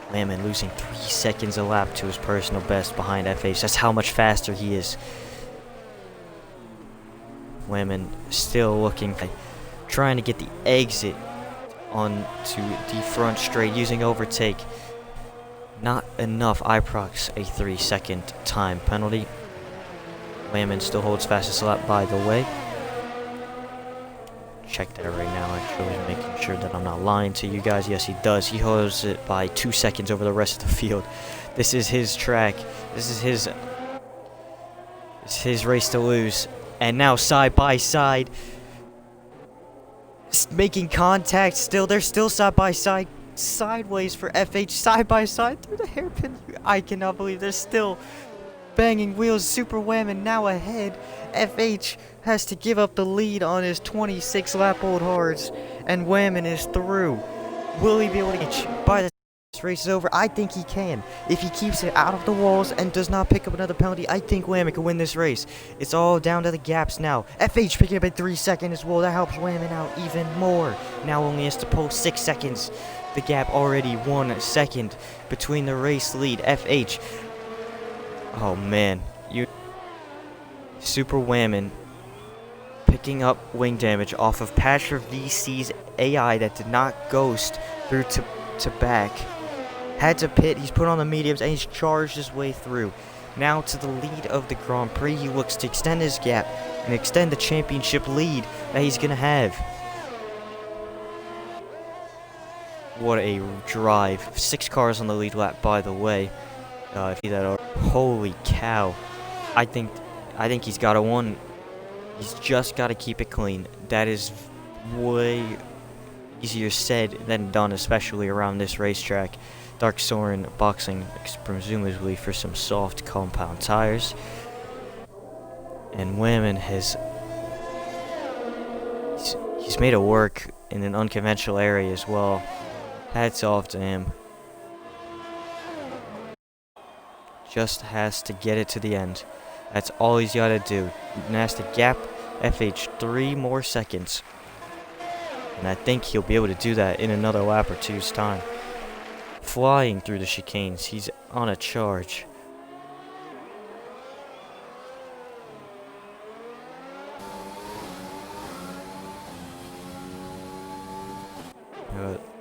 Wham losing 3 seconds a lap to his personal best behind FH. That's how much faster he is. Wham still looking, trying to get the exit onto the front straight, using overtake. Not enough. Iprox a 3-second time penalty. Wham still holds fastest lap, by the way. Check that right now, actually, making sure that I'm not lying to you guys. Yes, he does. He holds it by 2 seconds over the rest of the field. This is his track. This is his race to lose. And now side by side, making contact still. They're still side by side, sideways for FH, side by side through the hairpin. I cannot believe they're still banging wheels. Super Wham now ahead. FH has to give up the lead on his 26 lap old hards, and Wham is through. Will he be able to get by the this race is over? I think he can. If he keeps it out of the walls and does not pick up another penalty, I think Wham can win this race. It's all down to the gaps now. FH picking up at 3 seconds as well. That helps Wham out even more. Now only has to pull 6 seconds. The gap already 1 second between the race lead. FH. Oh man, Super Wham picking up wing damage off of Patcher VC's AI that did not ghost through to back. Had to pit. He's put on the mediums and he's charged his way through. Now to the lead of the Grand Prix. He looks to extend his gap and extend the championship lead that he's going to have. What a drive. 6 cars on the lead lap, by the way. Holy cow. I think he's got a one. He's just got to keep it clean. That is way easier said than done, especially around this racetrack. Dark Soren boxing presumably for some soft compound tires. And Wham has he's made it work in an unconventional area as well. Hats off to him. Just has to get it to the end. That's all he's got to do. He has to gap FH 3 more seconds. And I think he'll be able to do that in another lap or two's time. Flying through the chicanes. He's on a charge.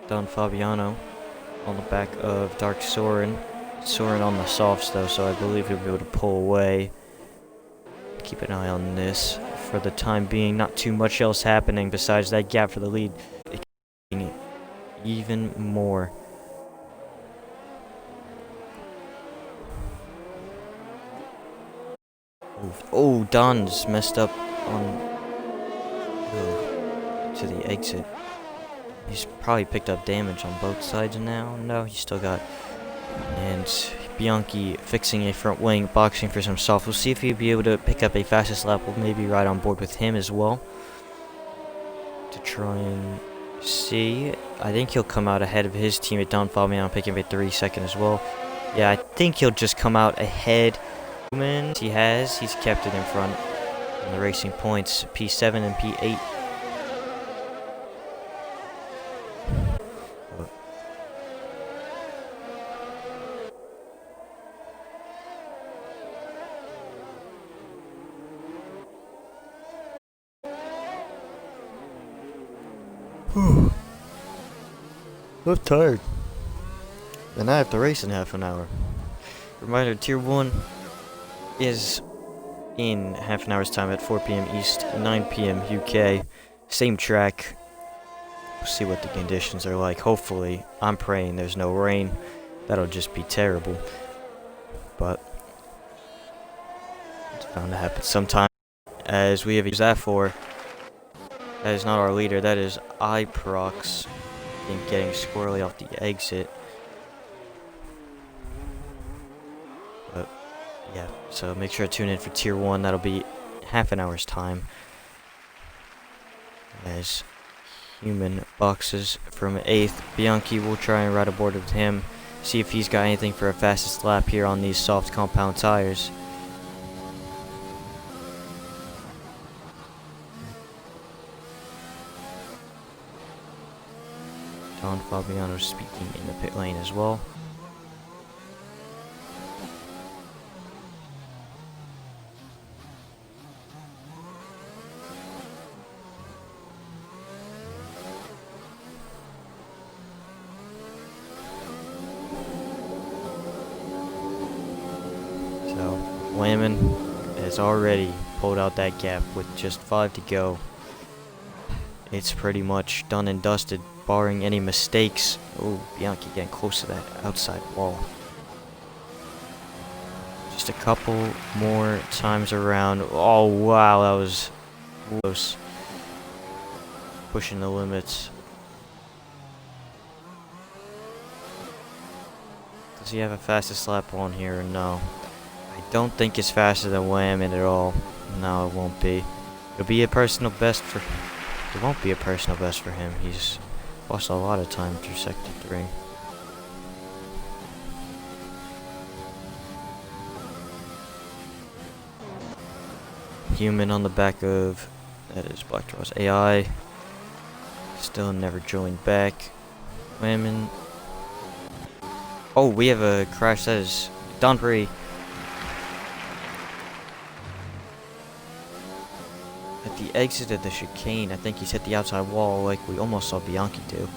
Don Fabiano on the back of Dark Soren. Soren on the softs though, so I believe he'll be able to pull away. Keep an eye on this. For the time being, not too much else happening besides that gap for the lead. Even more. Oh, Don's messed up on to the exit. He's probably picked up damage on both sides now. No, he's still got, and he Bianchi fixing a front wing, boxing for himself. We'll see if he'll be able to pick up a fastest lap. We'll maybe ride on board with him as well to try and see. I think he'll come out ahead of his teammate Don Fabiano, picking up a 3-second as well. Yeah, I think he'll just come out ahead. He's kept it in front in the racing points, P7 and P8. I'm tired. And I have to race in half an hour. Reminder, Tier 1 is in half an hour's time at 4 p.m. East, 9 p.m. UK. Same track. We'll see what the conditions are like. Hopefully, I'm praying there's no rain. That'll just be terrible. But it's bound to happen sometime. As we have used that for. That is not our leader. That is iProx. Getting squirrely off the exit. But yeah, so make sure to tune in for Tier 1. That'll be half an hour's time. As Human boxes from 8th. Bianchi will try and ride aboard with him. See if he's got anything for a fastest lap here on these soft compound tires. Don Fabiano speaking in the pit lane as well. So, Lamon has already pulled out that gap with just 5 to go. It's pretty much done and dusted, barring any mistakes. Oh, Bianchi getting close to that outside wall. Just a couple more times around. Oh, wow, that was close. Pushing the limits. Does he have a fastest lap on here or no? I don't think it's faster than Whammon at all. No, it won't be. It'll be a personal best for... It won't be a personal best for him. He's lost a lot of time through Sector 3. Human on the back of... That is Black Draw's AI. Still never joined back. Whammon. Oh, we have a crash. That is Don Prix. At the exit of the chicane, I think he's hit the outside wall like we almost saw Bianchi do.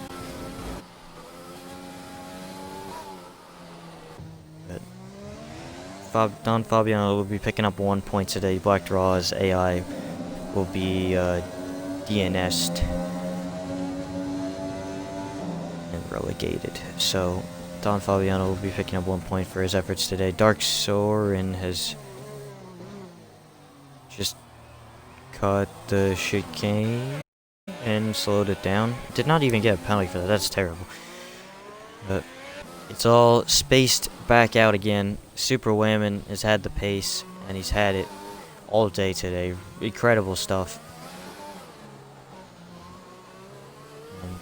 But Don Fabiano will be picking up 1 point today. Black Draw's AI will be DNS'd and relegated. So Don Fabiano will be picking up 1 point for his efforts today. Dark Soren has just caught the chicane and slowed it down. Did not even get a penalty for that. That's terrible. But it's all spaced back out again. Super Whammon has had the pace, and he's had it all day today. Incredible stuff. And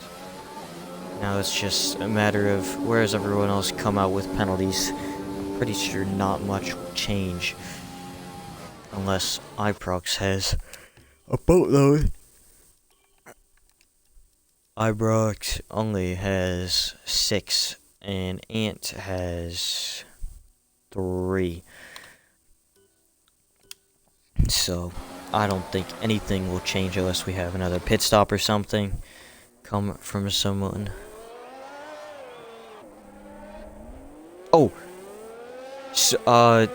now it's just a matter of where has everyone else come out with penalties. I'm pretty sure not much will change unless iProx has a boatload. iProx only has 6 and Ant has 3. So I don't think anything will change unless we have another pit stop or something come from someone. Oh, so,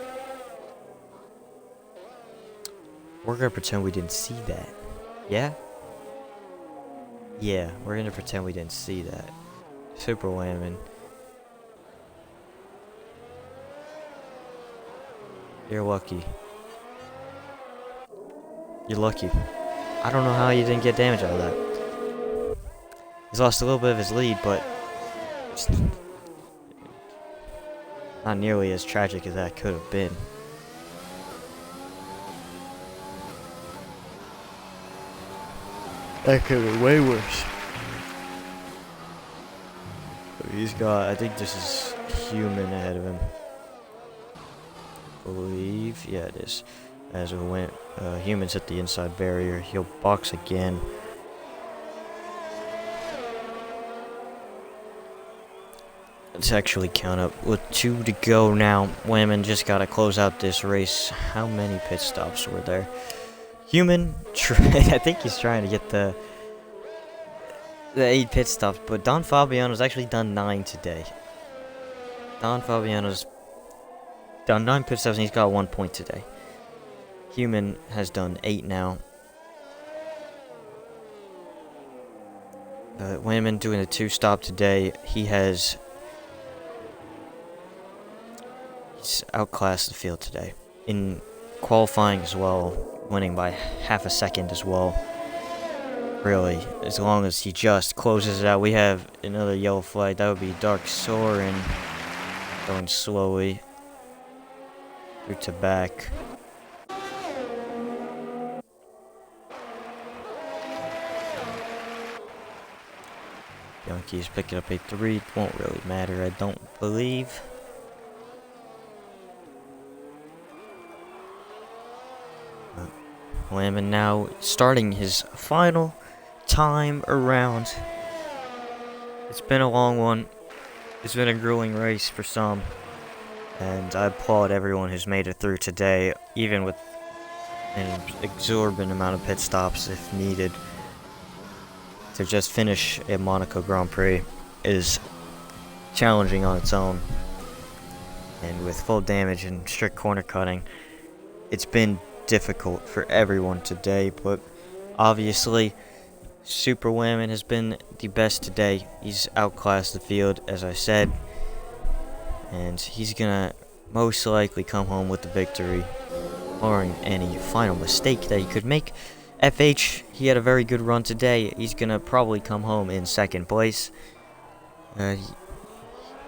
we're gonna pretend we didn't see that. Yeah? Yeah, we're gonna pretend we didn't see that. Super Whammon. You're lucky. You're lucky. I don't know how you didn't get damage out of that. He's lost a little bit of his lead, but Not nearly as tragic as that could have been. That could have been way worse. He's got, I think this is Human ahead of him. I believe, yeah it is. As we went, Humans hit the inside barrier. He'll box again. Let's actually count up. With 2 to go now. Women just gotta close out this race. How many pit stops were there? Human, I think he's trying to get the 8 pit stops, but Don Fabiano's actually done 9 today. Don Fabiano's done 9 pit stops and he's got 1 point today. Human has done 8 now. Women doing a 2 stop today. He's outclassed the field today. In qualifying as well, winning by half a second as well. Really, as long as he just closes it out. We have another yellow flag. That would be Dark Soren going slowly through to back. Bianchi's picking up a 3. Won't really matter, I don't believe. Lamon now starting his final time around. It's been a long one. It's been a grueling race for some. And I applaud everyone who's made it through today, even with an exorbitant amount of pit stops if needed. To just finish a Monaco Grand Prix is challenging on its own. And with full damage and strict corner cutting, it's been difficult for everyone today, but obviously Super Whammon has been the best today. He's outclassed the field, as I said, and he's gonna most likely come home with the victory, barring any final mistake that he could make. FH, he had a very good run today. He's gonna probably come home in 2nd place. He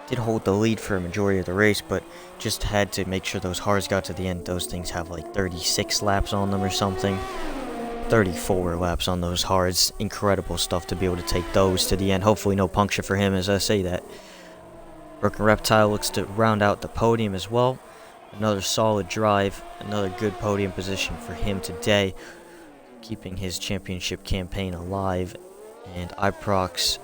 did hold the lead for a majority of the race, but just had to make sure those hards got to the end. Those things have like 36 laps on them or something. 34 laps on those hards. Incredible stuff to be able to take those to the end. Hopefully no puncture for him as I say that. Broken Reptile looks to round out the podium as well. Another solid drive. Another good podium position for him today. Keeping his championship campaign alive. And Iprox,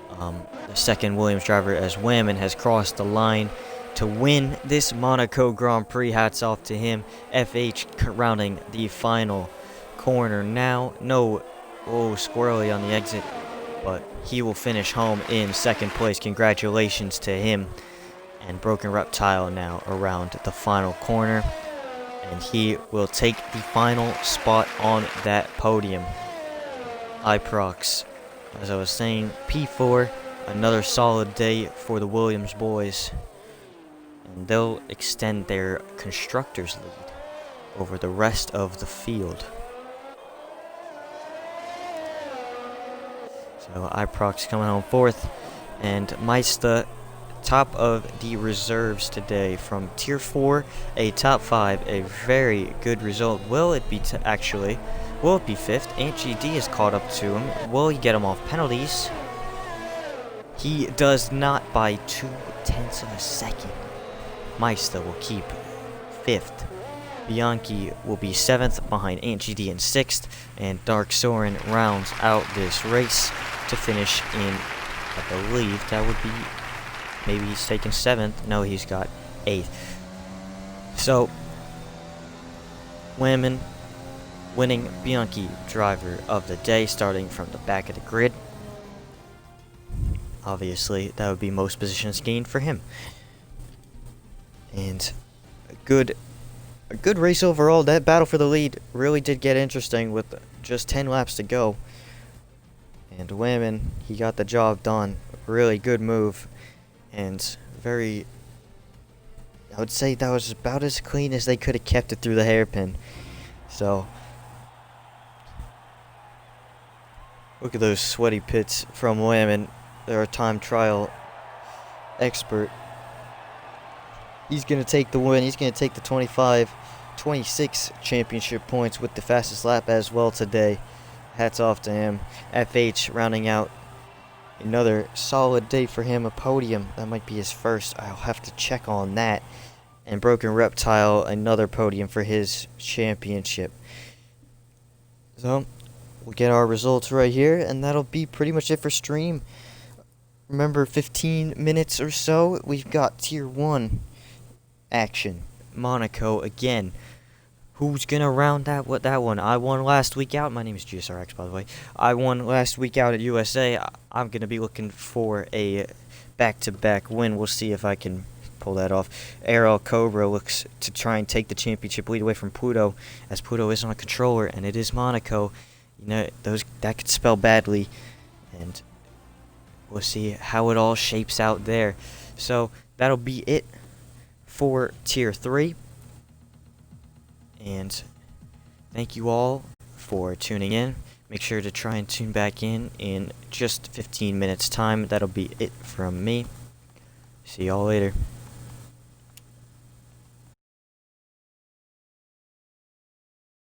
the second Williams driver as Whammon, has crossed the line to win this Monaco Grand Prix. Hats off to him. FH rounding the final corner now. No, squirrely on the exit, but he will finish home in 2nd place. Congratulations to him. And Broken Reptile now around the final corner, and he will take the final spot on that podium. Iprox, as I was saying, P4, another solid day for the Williams boys. And they'll extend their constructors lead over the rest of the field. So Iprox coming home 4th, and Meister top of the reserves today from tier 4, a top 5, a very good result. Will it be will it be 5th? Ant GD is caught up to him. Will he get him off penalties? He does not by 0.2 of a second. Meister will keep 5th. Bianchi will be 7th behind Ant GD in 6th, and Dark Soren rounds out this race to finish in, I believe that would be, maybe he's taken 7th. No, he's got 8th. So, Whammon winning Bianchi driver of the day, starting from the back of the grid. Obviously, that would be most positions gained for him. And a good race overall. That battle for the lead really did get interesting with just 10 laps to go. And Whammon, he got the job done. Really good move. And I would say that was about as clean as they could have kept it through the hairpin. So, look at those sweaty pits from Whammon. They're a time trial expert. He's going to take the win. He's going to take the 26 championship points with the fastest lap as well today. Hats off to him. FH rounding out another solid day for him. A podium. That might be his first. I'll have to check on that. And Broken Reptile, another podium for his championship. So, we'll get our results right here, and that'll be pretty much it for stream. Remember, 15 minutes or so, we've got Tier 1 action. Monaco again. Who's gonna round that one? I won last week out. My name is GSRX, by the way. I won last week out at USA. I'm gonna be looking for a back-to-back win. We'll see if I can pull that off. Aero Cobra looks to try and take the championship lead away from Pluto, as Pluto is on a controller, and it is Monaco. You know, that could spell badly, and we'll see how it all shapes out there. So that'll be it for Tier 3. And thank you all for tuning in. Make sure to try and tune back in just 15 minutes time. That'll be it from me. See y'all later.